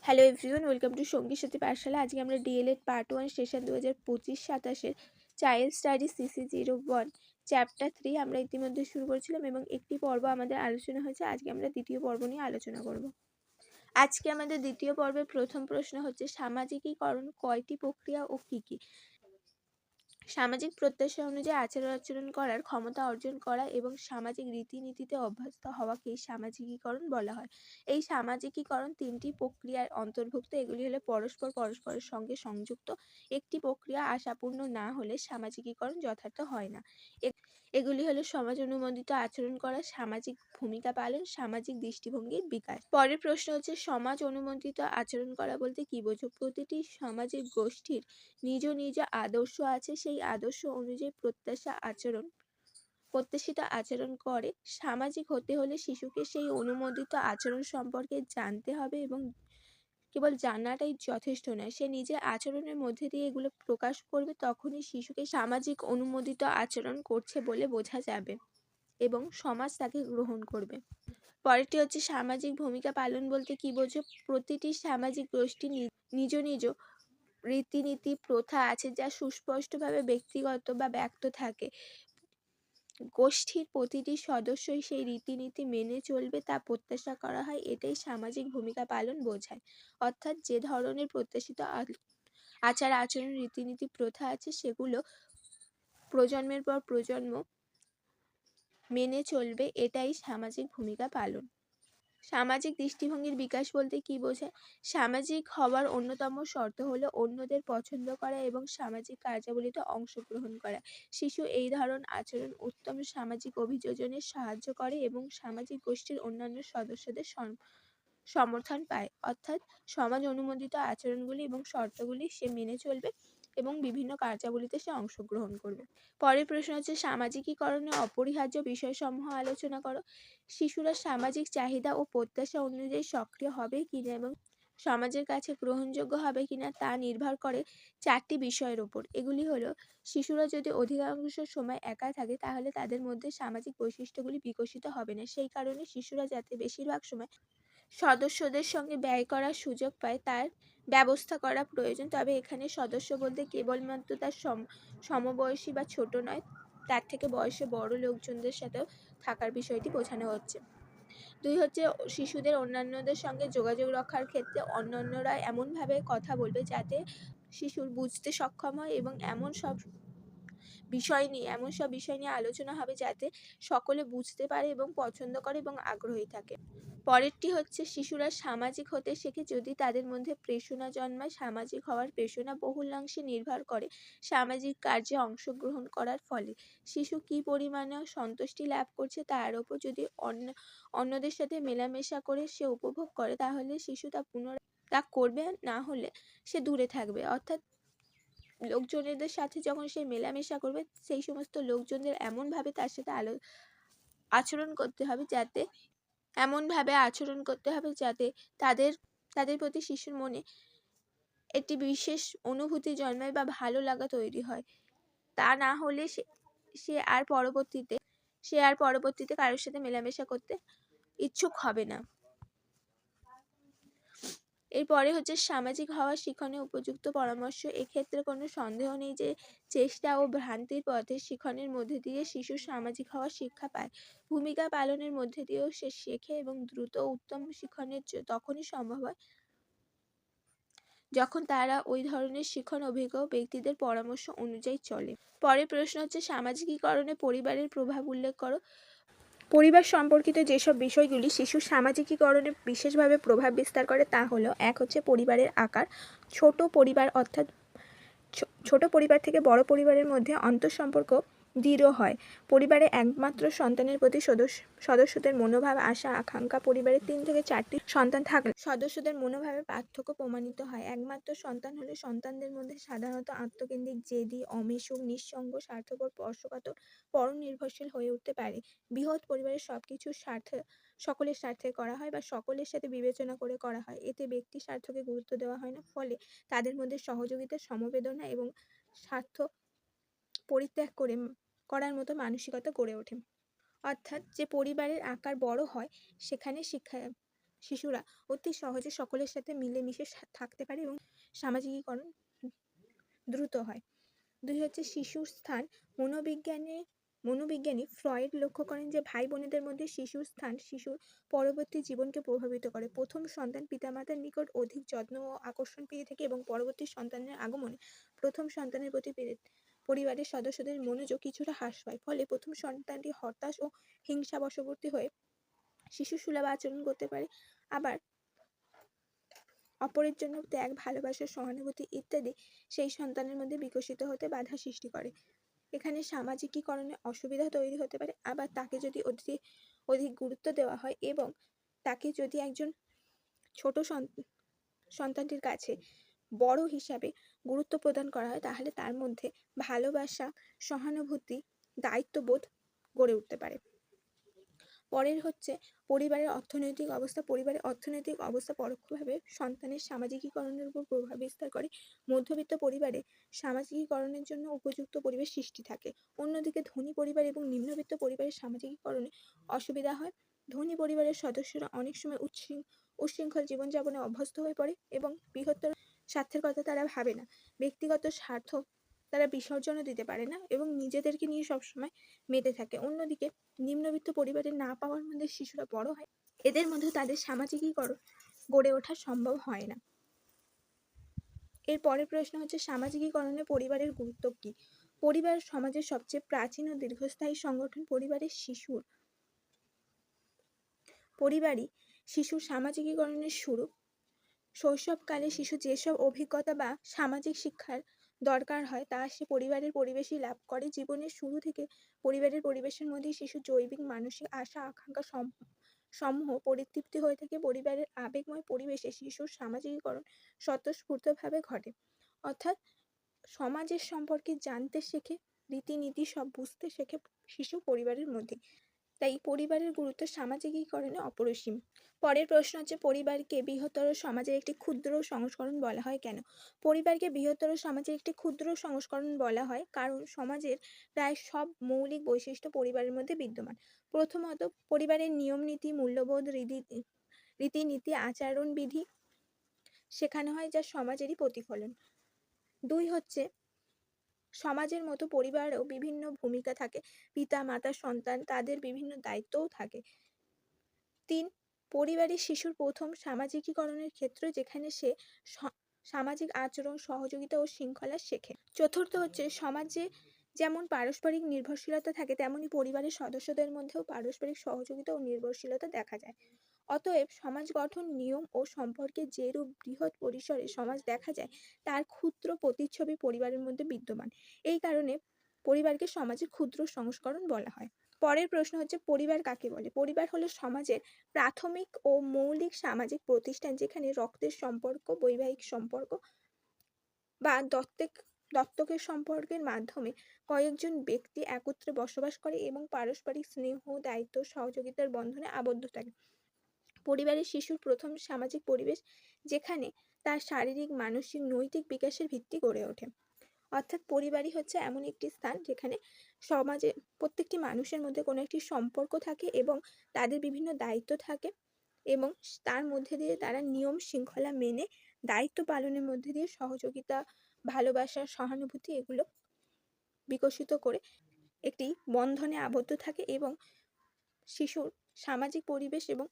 Hello everyone, welcome to সঙ্গীর সাথে পাঠশালা। আজকে আমরা DElEd part 1 session 2025-27 child study CC01 chapter 3 আমরা ইতিমধ্যে শুরু করেছিলাম এবং একটি পর্ব আমাদের আলোচনা হয়েছে। আজকে আমরা দ্বিতীয় পর্ব নিয়ে আলোচনা করব। আজকে আমাদের দ্বিতীয় পর্বের প্রথম প্রশ্ন হচ্ছে, সামাজিকীকরণ কয়টি প্রক্রিয়া ও কী কী? সামাজিক প্রত্যাশা অনুযায়ী আচরণ করার ক্ষমতা অর্জন করা এবং সামাজিক রীতিনীতিতে অভ্যস্ত হওয়াকেই সামাজিকীকরণ বলা হয়। এই সামাজিকীকরণ তিনটি প্রক্রিয়ার অন্তর্ভুক্ত। এগুলি হলো পরস্পরের সঙ্গে সংযুক্ত। একটি প্রক্রিয়া আশাপূর্ণ না হলে সামাজিকীকরণ যথার্থ হয় না। এগুলি হলো সমাজ অনুমোদিত আচরণ করা, সামাজিক ভূমিকা পালন, সামাজিক দৃষ্টিভঙ্গির বিকাশ। পরের প্রশ্ন হচ্ছে, সমাজ অনুমোদিত আচরণ করা বলতে কি বোঝো? প্রতিটি সামাজিক গোষ্ঠীর নিজ নিজ আদর্শ আছে, সেই আদর্শ অনুযায়ী প্রত্যাশিত আচরণ করে। সামাজিক হতে হলে শিশুকে সেই অনুমোদিত আচরণ সম্পর্কে জানতে হবে এবং কেবল জানাটাই যথেষ্ট নয়, সে নিজের আচরণের মধ্যে দিয়ে এগুলো প্রকাশ করবে। তখনই শিশুকে সামাজিক অনুমোদিত আচরণ করছে বলে বোঝা যাবে এবং সমাজ তাকে গ্রহণ করবে। পরেরটি হচ্ছে, সামাজিক ভূমিকা পালন বলতে কি বোঝো? প্রতিটি সামাজিক গোষ্ঠী নিজ নিজ রীতিনীতি প্রথা আছে যা সুস্পষ্টভাবে ব্যক্তিগত বা ব্যক্ত থাকে। গোষ্ঠীর প্রতিটি সদস্যই সেই রীতিনীতি মেনে চলবে তা প্রত্যাশা করা হয়। এটাই সামাজিক ভূমিকা পালন বোঝায়। অর্থাৎ যে ধরনের প্রত্যাশিত আচার আচরণ রীতিনীতি প্রথা আছে সেগুলো প্রজন্মের পর প্রজন্ম মেনে চলবে, এটাই সামাজিক ভূমিকা পালন। সামাজিক দৃষ্টিভঙ্গির বিকাশ বলতে কি বোঝায়? সামাজিক হওয়ার অন্যতম শর্ত হলো অন্যদের পছন্দ করা এবং সামাজিক কার্যাবলীতে অংশগ্রহণ করা। শিশু এই ধরনের আচরণ উত্তম সামাজিক অভিযোজনে সাহায্য করে এবং সামাজিক গোষ্ঠীর অন্যান্য সদস্যদের সমর্থন পায়। অর্থাৎ সমাজ অনুমোদিত আচরণগুলি এবং শর্তগুলি সে মেনে চলবে এবং বিভিন্ন কার্যাবলীতে সে অংশগ্রহণ করবে। পরের প্রশ্ন হচ্ছে, সামাজিকীকরণের অপরিহার্য বিষয়সমূহ আলোচনা করো। শিশুরা সামাজিক চাহিদা ও প্রত্যাশা অনুযায়ী সক্রিয় হবে কিনা এবং সমাজের কাছে গ্রহণযোগ্য হবে কিনা তা নির্ভর করে চারটি বিষয়ের উপর। এগুলি হলো, শিশুরা যদি অধিকাংশ সময় একা থাকে তাহলে তাদের মধ্যে সামাজিক বৈশিষ্ট্যগুলি বিকশিত হবে না। সেই কারণে শিশুরা যাতে বেশিরভাগ সময় সদস্যদের সঙ্গে ব্যয় করার সুযোগ পায় তার ব্যবস্থা করা প্রয়োজন। তবে এখানে সদস্য বলতে কেবলমাত্র তার সমবয়সী বা ছোট নয়, তার থেকে বয়সে বড় লোকজনদের সাথেও থাকার বিষয়টি বোঝানো হচ্ছে। 2 হচ্ছে, শিশুদের অন্যান্যদের সঙ্গে যোগাযোগ রক্ষার ক্ষেত্রে অন্যান্যরা এমনভাবে কথা বলবে যাতে শিশুর বুঝতে সক্ষম হয় এবং এমন সব বিষয় নিয়ে আলোচনা হবে যাতে সকলে বুঝতে পারে এবং পছন্দ করে এবং আগ্রহী থাকে। পরেরটি হচ্ছে, শিশুরা সামাজিক হতে শেখে যদি তাদের মধ্যে প্রেরণা জন্মায়। সামাজিক হওয়ার প্রেরণা বহুলাংশে নির্ভর করে সামাজিক কার্যে অংশগ্রহণ করার ফলে। শিশু কী পরিমাণে সন্তুষ্টি লাভ করছে তার ওপর। যদি অন্যদের সাথে মেলামেশা করে সে উপভোগ করে তাহলে শিশু তা করবে, না হলে সে দূরে থাকবে। অর্থাৎ লোকজনদের সাথে যখন সে মেলামেশা করবে সেই সমস্ত লোকজনদের এমনভাবে তার সাথে আচরণ করতে হবে যাতে তাদের প্রতি শিশুর মনে একটি বিশেষ অনুভূতি জন্মায় বা ভালো লাগা তৈরি হয়। তা না হলে সে আর পরবর্তীতে কারোর সাথে মেলামেশা করতে ইচ্ছুক হবে না। এরপরে হচ্ছে, সামাজিক হওয়া শিখনে উপযুক্ত পরামর্শ। এক্ষেত্রে কোনো সন্দেহ নেই যে চেষ্টা ও ভ্রান্তির পথে শিখনের মধ্যে দিয়ে শিশু সামাজিক হওয়ার শিক্ষা পায়। ভূমিকা পালনের মধ্যে দিয়েও সে শেখে এবং দ্রুত উত্তম শিখনের তখনই সম্ভব হয় যখন তারা ওই ধরনের শিখন অভিজ্ঞ ব্যক্তিদের পরামর্শ অনুযায়ী চলে। পরের প্রশ্ন হচ্ছে, সামাজিকীকরণে পরিবারের প্রভাব উল্লেখ করো। পরিবার সম্পর্কিত যেসব বিষয়গুলি শিশুর সামাজিকীকরণে বিশেষভাবে প্রভাব বিস্তার করে তা হলো, 1 হচ্ছে পরিবারের আকার। ছোট পরিবার থেকে বড় পরিবারের মধ্যে আন্তঃসম্পর্ক দৃঢ় হয়। পরিবারে একমাত্র সন্তানের প্রতি সদস্যদের মনোভাব, আশা আকাঙ্ক্ষা। পরিবারে 3 থেকে 4টি সন্তান থাকলে সদস্যদের মনোভাবে পার্থক্য প্রমাণিত হয়। একমাত্র সন্তান হলে সন্তানদের মধ্যে সাধারণত আত্মকেন্দ্রিক, জেদি, অমিশুক, নিঃসঙ্গ, স্বার্থপর, স্পর্শকাতর, পরনির্ভরশীল হয়ে উঠতে পারে। বৃহৎ পরিবারের সবকিছু সকলের স্বার্থে করা হয় বা সকলের সাথে বিবেচনা করে করা হয়। এতে ব্যক্তি স্বার্থকে গুরুত্ব দেওয়া হয় না, ফলে তাদের মধ্যে সহযোগিতা, সমবেদনা এবং স্বার্থ পরিত্যাগ করার মতো মানসিকতা গড়ে ওঠে। অর্থাৎ যে পরিবারের আকার বড় হয় সেখানে শিশুরা অতি সহজে সকলের সাথে মিলেমিশে থাকতে পারে এবং সামাজিকীকরণ দ্রুত হয়। 2 হচ্ছে শিশুর স্থান। মনোবিজ্ঞানী ফ্রয়েড লক্ষ্য করেন যে ভাই বোনেদের মধ্যে শিশুর স্থান শিশুর পরবর্তী জীবনকে প্রভাবিত করে। প্রথম সন্তান পিতামাতার নিকট অধিক যত্ন ও আকর্ষণ পেয়ে থাকে এবং পরবর্তী সন্তানের আগমনে প্রথম সন্তানের প্রতি পরিবারের সদস্যদের মনোযোগ কিছুটা হ্রাস পায়। ফলে প্রথম সন্তানটি হতাশ ও হিংসাবশবর্তী হয়ে শিশুসুলভ আচরণ করতে পারে। আবার অপরের জন্য ত্যাগ, ভালোবাসা, সহানুভূতি ইত্যাদি সেই সন্তানের মধ্যে বিকশিত হতে বাধা সৃষ্টি করে। এখানে সামাজিকীকরণে অসুবিধা তৈরি হতে পারে। আবার তাকে যদি অধিক গুরুত্ব দেওয়া হয় এবং তাকে যদি একজন ছোট সন্তানটির কাছে বড় হিসাবে গুরুত্ব প্রদান করা হয়, তাহলে তার মধ্যে ভালোবাসা, সহানুভূতি, দায়িত্ববোধ গড়ে উঠতে পারে। পরের হচ্ছে পরিবারের অর্থনৈতিক অবস্থা। পরিবারের অর্থনৈতিক অবস্থা পরোক্ষভাবে সন্তানের সামাজিকীকরণের উপর প্রভাব বিস্তার করে। মধ্যবিত্ত পরিবারে সামাজিকীকরণের জন্য উপযুক্ত পরিবেশ সৃষ্টি থাকে। অন্যদিকে ধনী পরিবার এবং নিম্নবিত্ত পরিবারের সামাজিকীকরণে অসুবিধা হয়। ধনী পরিবারের সদস্যরা অনেক সময় উচ্ছৃঙ্খল জীবনযাপনে অভ্যস্ত হয়ে পড়ে এবং বৃহত্তর স্বার্থের কথা তারা ভাবে না। ব্যক্তিগত স্বার্থ তারা বিসর্জনও দিতে পারে না এবং নিজেদেরকে নিয়ে সবসময় মেতে থাকে। অন্যদিকে নিম্নবিত্ত পরিবারে না পাওয়ার মধ্যে শিশুরা বড় হয়, এদের মধ্যে তাদের সামাজিকীকরণ গড়ে ওঠা সম্ভব হয় না। এর পরের প্রশ্ন হচ্ছে সামাজিকীকরণে পরিবারের গুরুত্ব কি? পরিবার সমাজের সবচেয়ে প্রাচীন ও দীর্ঘস্থায়ী সংগঠন। পরিবারই শিশুর সামাজিকীকরণের শুরু। শৈশবকালে শিশু যেসব অভিজ্ঞতা বা সামাজিক শিক্ষার দরকার হয় তা সে পরিবারের পরিবেশই লাভ করে। জীবনের শুরু থেকে পরিবারের পরিবেশের মধ্যে শিশুর জৈবিক মানসিক আশা আকাঙ্ক্ষা সমূহ পরিতৃপ্তি হয়ে থাকে। পরিবারের আবেগময় পরিবেশে শিশুর সামাজিকীকরণ স্বতঃস্ফূর্তভাবে ঘটে, অর্থাৎ সমাজের সম্পর্কে জানতে শেখে, রীতিনীতি সব বুঝতে শেখে শিশু পরিবারের মধ্যে। তাই পরিবারের গুরুত্ব সামাজিকীকরণে অপরিসীম। পরের প্রশ্ন হচ্ছে পরিবারকে বৃহত্তর সমাজের একটি ক্ষুদ্র সংস্করণ বলা হয় কেন? পরিবারকে বৃহত্তর সমাজের একটি ক্ষুদ্র সংস্করণ বলা হয় কারণ সমাজের প্রায় সব মৌলিক বৈশিষ্ট্য পরিবারের মধ্যে বিদ্যমান। প্রথমত, পরিবারের নিয়মনীতি, মূল্যবোধ, রীতিনীতি, আচরণবিধি শেখানো হয় যা সমাজেরই প্রতিফলন। 2 হচ্ছে সমাজের মতো পরিবারেও বিভিন্ন ভূমিকা থাকে। পিতা, মাতা, সন্তান তাদের বিভিন্ন দায়িত্বও থাকে। 3 পরিবারের শিশুর প্রথম সামাজিকীকরণের ক্ষেত্র যেখানে সে সামাজিক আচরণ, সহযোগিতা ও শৃঙ্খলা শেখে। 4 হচ্ছে সমাজে যেমন পারস্পরিক নির্ভরশীলতা থাকে তেমনি পরিবারের সদস্যদের মধ্যেও পারস্পরিক সহযোগিতা ও নির্ভরশীলতা দেখা যায়। অতএব সমাজ গঠন, নিয়ম ও সম্পর্কে যেরূপ বৃহৎ পরিসরে সমাজ দেখা যায় তার ক্ষুদ্র প্রতিচ্ছবি পরিবারের মধ্যে বিদ্যমান। এই কারণে পরিবারকে সমাজের ক্ষুদ্র সংস্করণ বলা হয়। পরের প্রশ্ন হচ্ছে পরিবার কাকে বলে? পরিবার হলো সমাজের প্রাথমিক ও মৌলিক সামাজিক প্রতিষ্ঠান যেখানে রক্তের সম্পর্ক, বৈবাহিক সম্পর্ক বা দত্তকের সম্পর্কের মাধ্যমে কয়েকজন ব্যক্তি একত্রে বসবাস করে এবং পারস্পরিক স্নেহ, দায়িত্ব, সহযোগিতার বন্ধনে আবদ্ধ থাকে। পরিবারের শিশুর প্রথম সামাজিক পরিবেশ যেখানে তার শারীরিক, মানসিক, নৈতিক বিকাশের ভিত্তি গড়ে ওঠে। অর্থাৎ পরিবারই হচ্ছে এমন একটি স্থান যেখানে সমাজে প্রত্যেকটি মানুষের মধ্যে কোনো একটি সম্পর্ক থাকে এবং তাদের বিভিন্ন দায়িত্ব থাকে এবং তার মধ্যে দিয়ে তারা নিয়ম শৃঙ্খলা মেনে দায়িত্ব পালনের মধ্যে দিয়ে সহযোগিতা, ভালোবাসা, সহানুভূতি এগুলো বিকশিত করে একটি বন্ধনে আবদ্ধ থাকে এবং শিশুর সামাজিক পরিবেশ এবং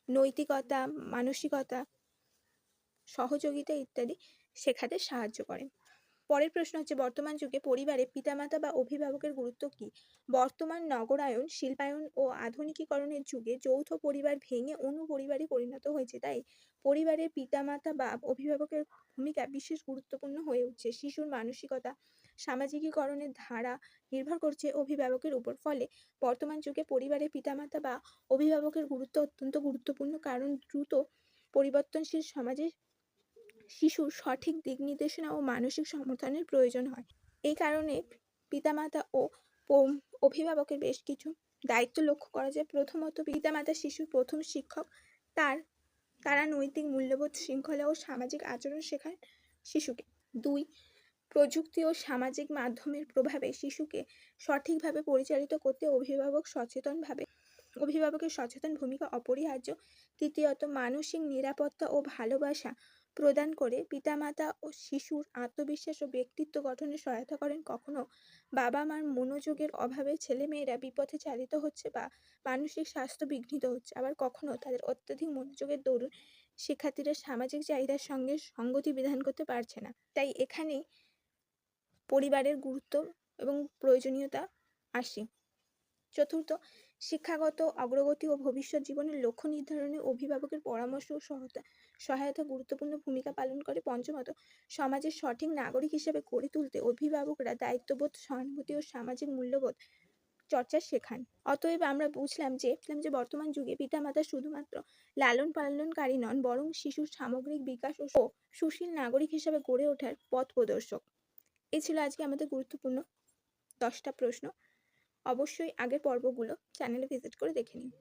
নৈতিকতা, মানসিকতা, সহযোগিতা ইত্যাদি শেখাতে সাহায্য করে। পরের প্রশ্ন হচ্ছে বর্তমান যুগে পরিবারে পিতামাতা বা অভিভাবকের গুরুত্ব কি? বর্তমান নগরায়ন, শিল্পায়ন ও আধুনিকীকরণের যুগে যৌথ পরিবার ভেঙে অনুপরিবারে পরিণত হয়েছে। তাই পরিবারের পিতামাতা বা অভিভাবকের ভূমিকা বিশেষ গুরুত্বপূর্ণ হয়ে উঠছে। শিশুর মানসিকতা, সামাজিকীকরণের ধারা নির্ভর করছে অভিভাবকের উপর। ফলে বর্তমান যুগে পরিবারের পিতামাতা বা অভিভাবকের গুরুত্ব অত্যন্ত গুরুত্বপূর্ণ, কারণ দ্রুত পরিবর্তনশীল সমাজে শিশুর সঠিক দিক নির্দেশনা ও মানসিক সমর্থনের প্রয়োজন হয়। এই কারণে পিতামাতা ও অভিভাবকের বেশ কিছু দায়িত্ব লক্ষ্য করা যায়। প্রথমত, পিতামাতা শিশুর প্রথম শিক্ষক। তারা নৈতিক মূল্যবোধ, শৃঙ্খলা ও সামাজিক আচরণ শেখায় শিশুকে। 2 প্রযুক্তি ও সামাজিক মাধ্যমের প্রভাবে শিশুকে সঠিকভাবে পরিচালিত করতে অভিভাবক সচেতনভাবে অভিভাবকের সচেতন ভূমিকা অপরিহার্য। তৃতীয়ত, মানসিক নিরাপত্তা ও ভালোবাসা প্রদান করে পিতামাতা ও শিশুর আত্মবিশ্বাস ও ব্যক্তিত্ব গঠনে সহায়তা করেন। কখনো বাবা মার মনোযোগের অভাবে ছেলেমেয়েরা বিপথে চালিত হচ্ছে বা মানসিক স্বাস্থ্য বিঘ্নিত হচ্ছে। আবার কখনো তাদের অত্যধিক মনোযোগের দরুন শিক্ষার্থীরা সামাজিক চাহিদার সঙ্গে সঙ্গতি বিধান করতে পারছে না। তাই এখানেই পরিবারের গুরুত্ব এবং প্রয়োজনীয়তা আসে। চতুর্থ, শিক্ষাগত অগ্রগতি ও ভবিষ্যৎ জীবনের লক্ষ্য নির্ধারণে অভিভাবকের পরামর্শ ও সহায়তা গুরুত্বপূর্ণ ভূমিকা পালন করে। পঞ্চমত, সমাজের সঠিক নাগরিক হিসেবে গড়ে তুলতে অভিভাবকরা দায়িত্ববোধ, সহানুভূতি ও সামাজিক মূল্যবোধ চর্চা শেখান। অতএব আমরা বুঝলাম যে বর্তমান যুগে পিতামাতা শুধুমাত্র লালন পালনকারী নন, বরং শিশুর সামগ্রিক বিকাশ ও সুশীল নাগরিক হিসেবে গড়ে ওঠার পথ প্রদর্শক। এই ছিল আজকে আমাদের গুরুত্বপূর্ণ 10টা প্রশ্ন। অবশ্যই আগের পর্বগুলো চ্যানেলে ভিজিট করে দেখে নিন।